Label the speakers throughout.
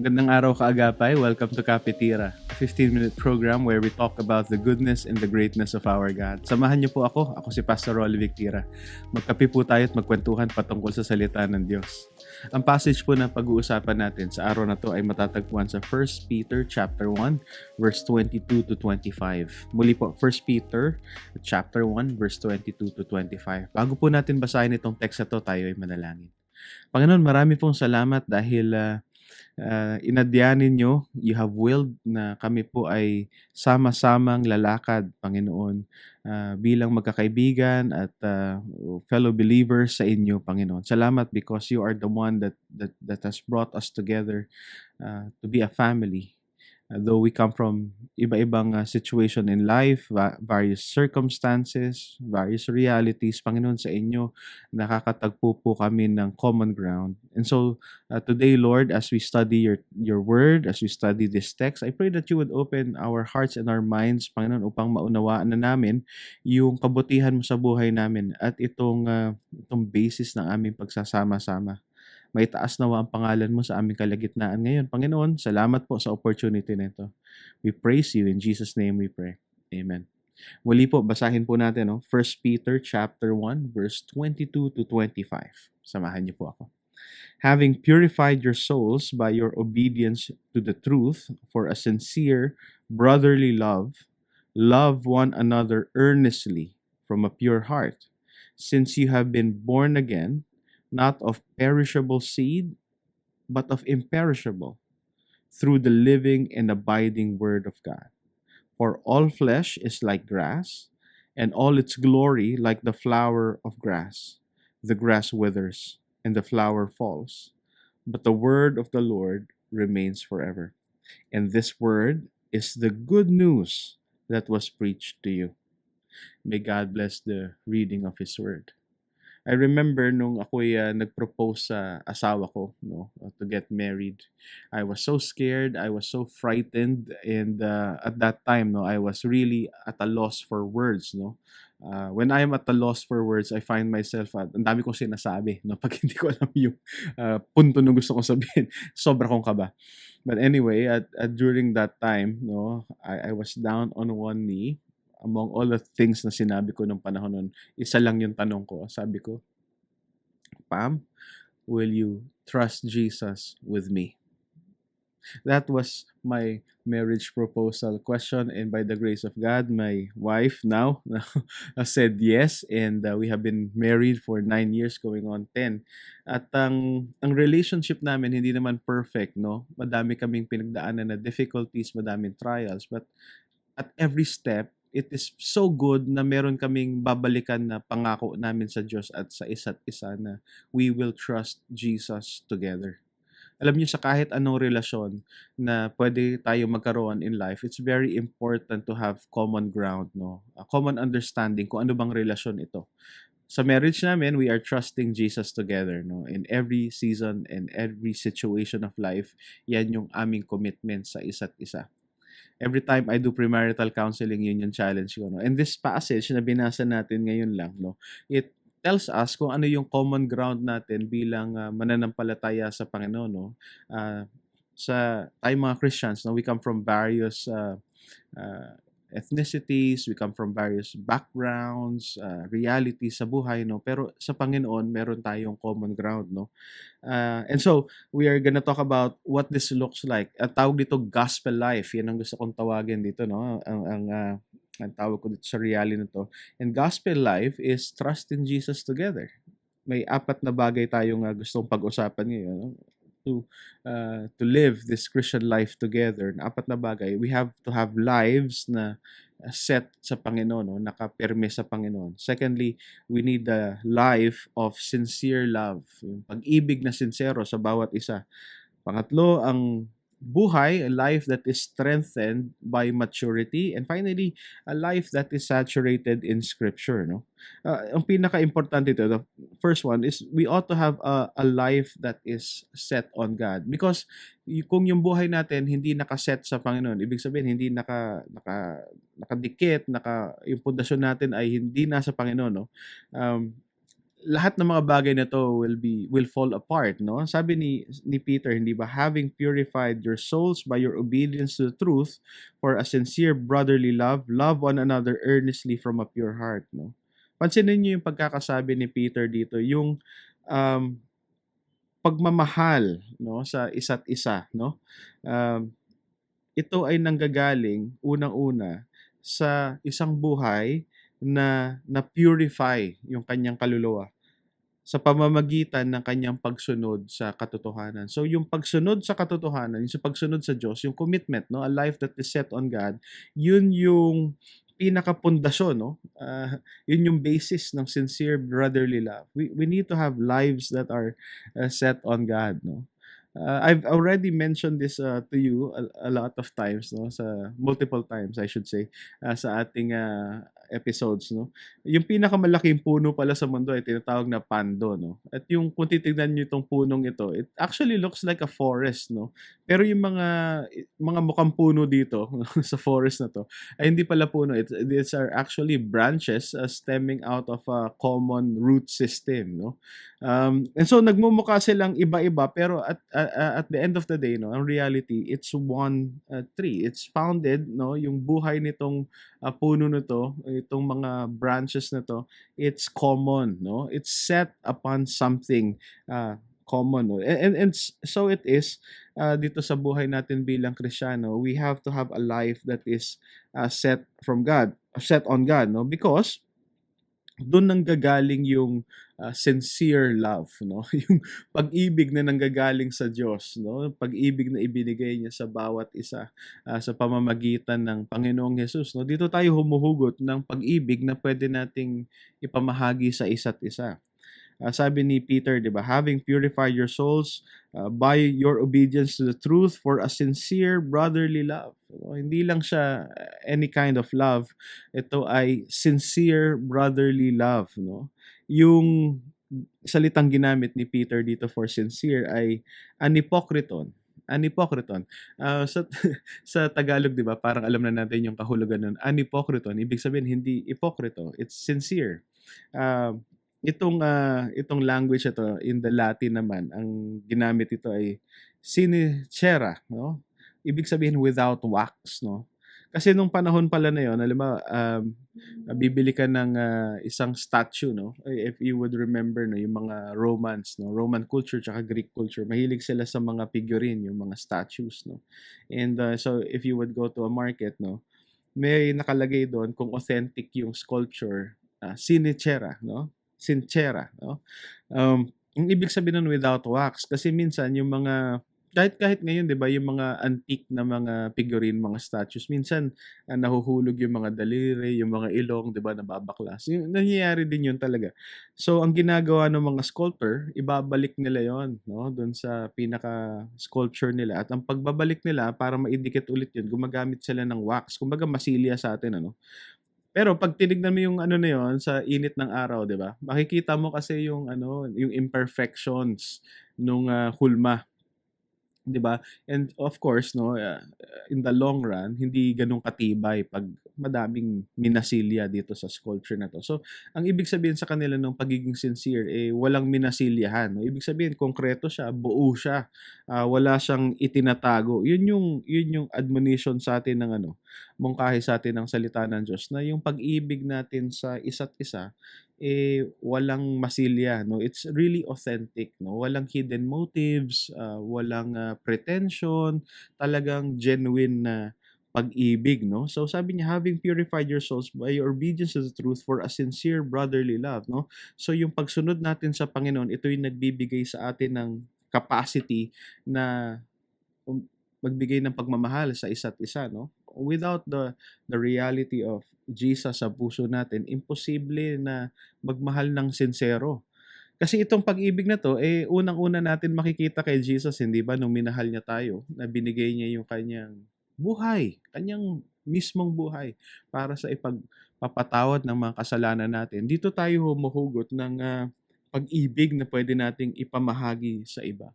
Speaker 1: Magandang araw kaagapay. Welcome to Kapitira, a 15-minute program where we talk about the goodness and the greatness of our God. Samahan niyo po ako. Ako si Pastor Rolly Victira. Magkape po tayo at magkwentuhan patungkol sa salita ng Diyos. Ang passage po na pag-uusapan natin sa araw na to ay matatagpuan sa 1 Peter chapter 1, verse 22 to 25. Muli po, 1 Peter chapter 1, verse 22 to 25. Bago po natin basahin itong text na to, tayo ay manalangin. Panginoon, marami pong salamat dahil inadyanin nyo, you have willed na kami po ay sama-samang lalakad, Panginoon, bilang magkakaibigan at fellow believers sa inyo, Panginoon. Salamat because you are the one that has brought us together to be a family. Though we come from iba-ibang situation in life, various circumstances, various realities, Panginoon, sa inyo, nakakatagpo po kami ng common ground. And so, today, Lord, as we study your word, as we study this text, I pray that you would open our hearts and our minds, Panginoon, upang maunawaan na namin yung kabutihan mo sa buhay namin at itong basis ng aming pagsasama-sama. May taas nawa ang pangalan mo sa aming kalagitnaan ngayon. Panginoon, salamat po sa opportunity na ito. We praise you. In Jesus' name we pray. Amen. Muli po, basahin po natin 1 Peter chapter 1, verse 22 to 25. Samahan niyo po ako. Having purified your souls by your obedience to the truth for a sincere brotherly love, love one another earnestly from a pure heart, since you have been born again, not of perishable seed, but of imperishable, through the living and abiding word of God. For all flesh is like grass, and all its glory like the flower of grass. The grass withers, and the flower falls, but the word of the Lord remains forever. And this word is the good news that was preached to you. May God bless the reading of His word. I remember nung ako'y nag-propose sa asawa ko, to get married. I was so scared, I was so frightened, and at that time, I was really at a loss for words, When I am at a loss for words, I find myself ang dami kong sinasabi, pag hindi ko alam yung punto na gusto kong sabihin, sobra kong kaba. But anyway, during that time, I was down on one knee. Among all the things na sinabi ko nung panahon nun, isa lang yung tanong ko. Sabi ko, Pam, will you trust Jesus with me? That was my marriage proposal question, and by the grace of God, my wife now said yes, and we have been married for 9 years, going on 10. At ang relationship namin hindi naman perfect, Madami kaming pinagdaanan na difficulties, madaming trials, but at every step, it is so good na meron kaming babalikan na pangako namin sa Diyos at sa isa't isa na we will trust Jesus together. Alam niyo, sa kahit anong relasyon na pwede tayo magkaroon in life, it's very important to have common ground, a common understanding kung ano bang relasyon ito. Sa marriage namin, we are trusting Jesus together, in every season and every situation of life. Yan yung aming commitment sa isa't isa. Every time I do premarital counseling, yun yung challenge ko. And this passage na binasa natin ngayon lang, it tells us kung ano yung common ground natin bilang mananampalataya sa Panginoon. Sa tayong mga Christians, we come from various ethnicities, we come from various backgrounds, realities sa buhay, pero sa Panginoon, meron tayong common ground, and so, we are gonna talk about what this looks like. Ang tawag dito, gospel life. Yan ang gusto kong tawagin dito, ang tawag ko dito sa reality na to. And gospel life is trust in Jesus together. May 4 na bagay tayong gustong pag-usapan ngayon, to live this Christian life together. 4 na bagay. We have to have lives na set sa Panginoon, nakapirme sa Panginoon. Secondly, we need the life of sincere love, yung pag-ibig na sincero sa bawat isa. Pangatlo, ang buhay, a life that is strengthened by maturity. And finally, a life that is saturated in Scripture. Ang pinaka-importante ito, the first one is we ought to have a life that is set on God. Because kung yung buhay natin hindi nakaset sa Panginoon, ibig sabihin hindi nakadikit, yung pundasyon natin ay hindi nasa Panginoon, lahat ng mga bagay na 'to will fall apart, 'no? Sabi ni Peter, hindi ba, "Having purified your souls by your obedience to the truth for a sincere brotherly love, love one another earnestly from a pure heart," 'no? Pansinin niyo yung pagkakasabi ni Peter dito, yung, um, pagmamahal, 'no, sa isa't isa, 'no? Um, Ito ay nanggagaling unang-una sa isang buhay na na-purify yung kanyang kaluluwa sa pamamagitan ng kanyang pagsunod sa katotohanan. So yung pagsunod sa katotohanan, yung sa pagsunod sa Diyos, yung commitment, no, a life that is set on God, yun yung pinakapundasyon, no? Yun yung basis ng sincere brotherly love. We need to have lives that are set on God, no? I've already mentioned this to you a lot of times, no, sa multiple times I should say, sa ating episodes, no. Yung pinakamalaking puno pala sa mundo ay tinatawag na pando, no. At yung kung titignan niyo itong punong ito, it actually looks like a forest, no. Pero yung mga mukhang puno dito sa forest na to ay hindi pala puno. These are actually branches stemming out of a common root system, no. And so nagmumukha silang iba-iba pero at the end of the day, no, ang reality, it's one tree. It's founded, no, yung buhay nitong puno na to, itong mga branches na to, it's common, no? It's set upon something common, no? So it is dito sa buhay natin bilang Kristiyano, we have to have a life that is set from God, set on God, no? Because doon nanggagaling yung sincere love, no? Yung pag-ibig na nanggagaling sa Diyos, no? Pag-ibig na ibinigay niya sa bawat isa sa pamamagitan ng Panginoong Hesus, no? Dito tayo humuhugot ng pag-ibig na pwede nating ipamahagi sa isa't isa. Sabi ni Peter, 'di ba, having purified your souls by your obedience to the truth for a sincere brotherly love. So, hindi lang siya any kind of love. Ito ay sincere brotherly love, no? Yung salitang ginamit ni Peter dito for sincere ay anipokriton. Anipokriton. Sa sa Tagalog, 'di ba, parang alam na natin yung kahulugan nun. Anipokriton, ibig sabihin hindi ipokrito, it's sincere. Um itong language na 'to, in the Latin naman, ang ginamit ito ay sinicera, 'no? Ibig sabihin without wax, 'no? Kasi nung panahon pala na yun, halimbawa, bibili ka ng isang statue, 'no? If you would remember, 'no, yung mga Romans, 'no, Roman culture tsaka Greek culture, mahilig sila sa mga figurine, yung mga statues, no? And so if you would go to a market, 'no, may nakalagay doon kung authentic yung sculpture, sinicera, 'no? Sincera, 'no? Ang ibig sabihin nun without wax, kasi minsan yung mga kahit ngayon, 'di ba, yung mga antique na mga figurine, mga statues, minsan nahuhulog yung mga daliri, yung mga ilong, 'di ba, nababaklas. Yung nangyayari din yun talaga. So ang ginagawa ng mga sculptor, ibabalik nila yon, 'no, dun sa pinaka-sculpture nila, at ang pagbabalik nila para maidikit ulit yun, gumagamit sila ng wax. Kumbaga masilya sa atin, ano. Pero 'pag tinignan mo yung ano na yun sa init ng araw, 'di ba, makikita mo kasi yung ano, yung imperfections nung hulma. 'Di ba? And of course, 'no, in the long run, hindi gano'n katibay 'pag madaming minasilya dito sa sculpture na 'to. So, ang ibig sabihin sa kanila ng pagiging sincere, walang minasilyahan, 'no? Ibig sabihin konkreto siya, buo siya, wala siyang itinatago. Yun yung admonition sa atin ng ano, mungkahi sa atin ng salita ng Diyos, na yung pag-ibig natin sa isa't isa, walang masilya, 'no? It's really authentic, no? Walang hidden motives, walang pretension, talagang genuine na pag-ibig, 'no? So sabi niya, having purified your souls by your obedience to the truth for a sincere brotherly love, no? So yung pagsunod natin sa Panginoon, ito yung nagbibigay sa atin ng capacity na magbigay ng pagmamahal sa isa't isa, no? Without the reality of Jesus sa puso natin, imposible na magmahal ng sincero. Kasi itong pag-ibig na 'to, unang-una natin makikita kay Jesus, hindi ba, nung minahal niya tayo, na binigay niya yung kanyang buhay, kanyang mismong buhay para sa ipagpapatawad ng mga kasalanan natin. Dito tayo humuhugot ng pag-ibig na pwede nating ipamahagi sa iba.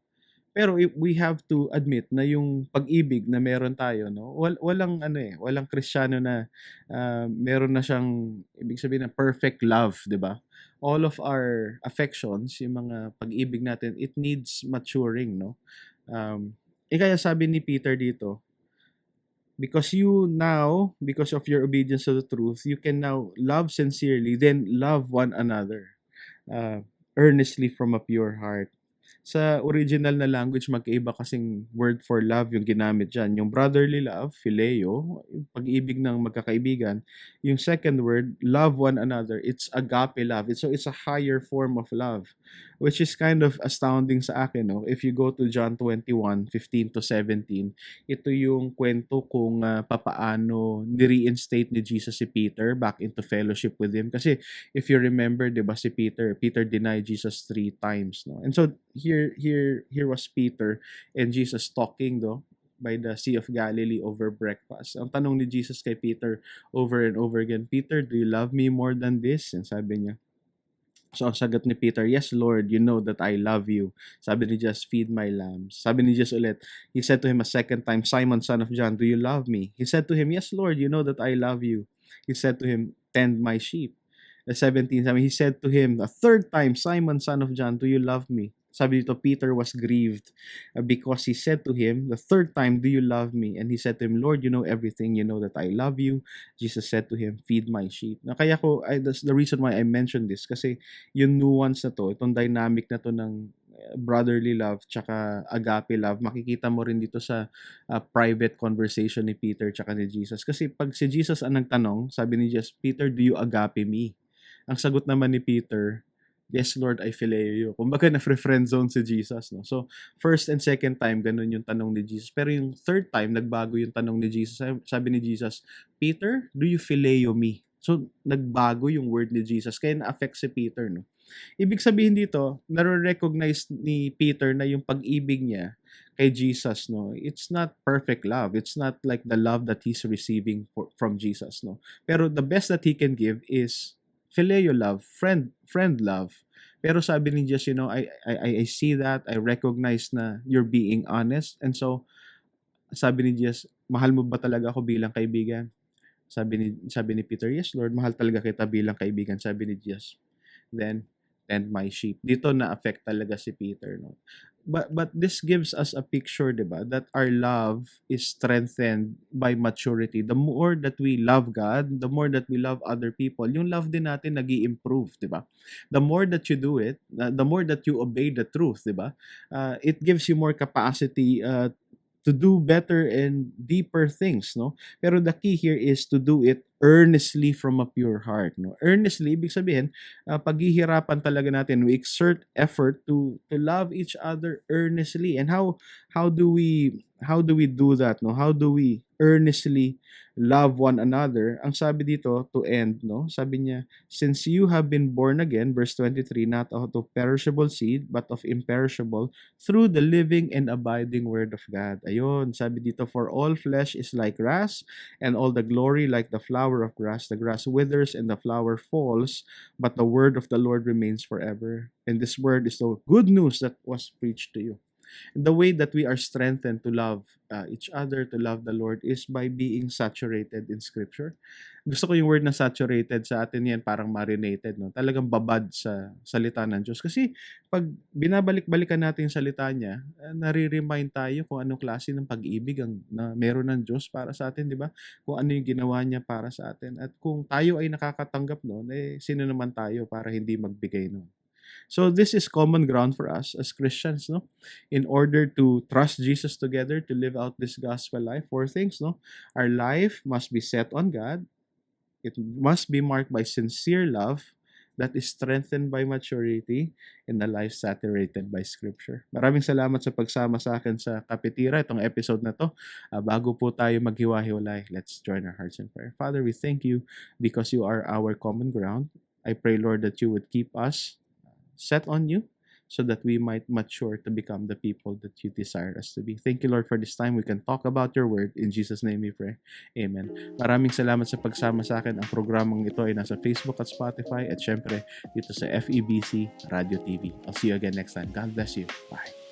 Speaker 1: Pero we have to admit na yung pag-ibig na meron tayo, 'no, walang ano, walang Kristiyano na meron na siyang, ibig sabihin, na perfect love, 'di ba? all of our affections, yung mga pag-ibig natin, it needs maturing, no? Kaya sabi ni Peter dito, because of your obedience to the truth, you can now love sincerely, then love one another uh, earnestly from a pure heart. Sa original na language, magkaiba kasing word for love yung ginamit dyan. Yung brotherly love, phileo, yung pag-ibig ng magkakaibigan. Yung second word, love one another, it's agape love. So it's a higher form of love, which is kind of astounding sa akin. No? If you go to John 21:15 to 17, ito yung kwento kung papaano ni-reinstate ni Jesus si Peter back into fellowship with him. Kasi if you remember, 'di ba si Peter denied Jesus 3 times, no? And so here was Peter and Jesus talking by the Sea of Galilee over breakfast. Ang tanong ni Jesus kay Peter over and over again, Peter, do you love me more than this? And sabi niya, so ang sagot ni Peter, yes Lord, you know that I love you. Sabi ni Jesus, feed my lambs. Sabi ni Jesus ulit, he said to him a second time, Simon, son of John, do you love me? He said to him, yes Lord, you know that I love you. He said to him, tend my sheep. The 17, he said to him a third time, Simon, son of John, do you love me? Sabi dito, Peter was grieved because he said to him the third time, do you love me? And he said to him, Lord, you know everything. You know that I love you. Jesus said to him, feed my sheep. Na kaya that's the reason why I mentioned this. Kasi yung nuance na to, itong dynamic na to ng brotherly love tsaka agape love, makikita mo rin dito sa private conversation ni Peter tsaka ni Jesus. Kasi pag si Jesus ang nagtanong, sabi ni Jesus, Peter, do you agape me? Ang sagot naman ni Peter, yes Lord, I phileo you. Kumbaga na-friend zone si Jesus, no? So, first and second time, ganun yung tanong ni Jesus. Pero yung third time, nagbago yung tanong ni Jesus. Sabi ni Jesus, Peter, do you phileo me? So, nagbago yung word ni Jesus. Kaya na-affect si Peter, no? Ibig sabihin dito, nare-recognize ni Peter na yung pag-ibig niya kay Jesus, no? It's not perfect love. It's not like the love that he's receiving from Jesus, no? Pero the best that he can give is phileo love, friend love. Pero sabi ni Jesus, I see that, I recognize na you're being honest. And so, sabi ni Jesus, mahal mo ba talaga ako bilang kaibigan? Sabi ni Peter, yes Lord, mahal talaga kita bilang kaibigan. Sabi ni Jesus, then, tend my sheep. Dito na-affect talaga si Peter, no? But this gives us a picture, diba, that our love is strengthened by maturity. The more that we love God, the more that we love other people, yung love din natin nag-i-improve, diba? The more that you do it, the more that you obey the truth, diba? It gives you more capacity to do better and deeper things, no? Pero the key here is to do it earnestly from a pure heart, no? Earnestly, ibig sabihin, paghihirapan talaga natin, we exert effort to love each other earnestly. And how do we do that, no? How do we earnestly love one another? Ang sabi dito, to end, no? Sabi niya, since you have been born again, verse 23, not out of perishable seed, but of imperishable, through the living and abiding word of God. Ayun, sabi dito, for all flesh is like grass, and all the glory like the flower of grass. The grass withers and the flower falls, but the word of the Lord remains forever. And this word is the good news that was preached to you. The way that we are strengthened to love each other, to love the Lord, is by being saturated in Scripture. Gusto ko yung word na saturated sa atin yan, parang marinated, no? Talagang babad sa salita ng Diyos. Kasi pag binabalik-balikan natin yung salita niya, nare-remind tayo kung anong klase ng pag-ibig na meron ng Diyos para sa atin, di ba? Kung ano yung ginawa niya para sa atin. At kung tayo ay nakakatanggap noon, sino naman tayo para hindi magbigay noon? So this is common ground for us as Christians, no? In order to trust Jesus together, to live out this gospel life, 4 things, no? Our life must be set on God. It must be marked by sincere love that is strengthened by maturity, and a life saturated by Scripture. Maraming salamat sa pagsama sa akin sa Kapitira, itong episode na to. Bago po tayo maghiwa-hiwalay, let's join our hearts in prayer. Father, we thank you because you are our common ground. I pray, Lord, that you would keep us set on you so that we might mature to become the people that you desire us to be. Thank you, Lord, for this time we can talk about your word. In Jesus' name we pray. Amen. Maraming salamat sa pagsama sa akin. Ang programang ito ay nasa Facebook at Spotify at syempre dito sa FEBC Radio TV. I'll see you again next time. God bless you. Bye.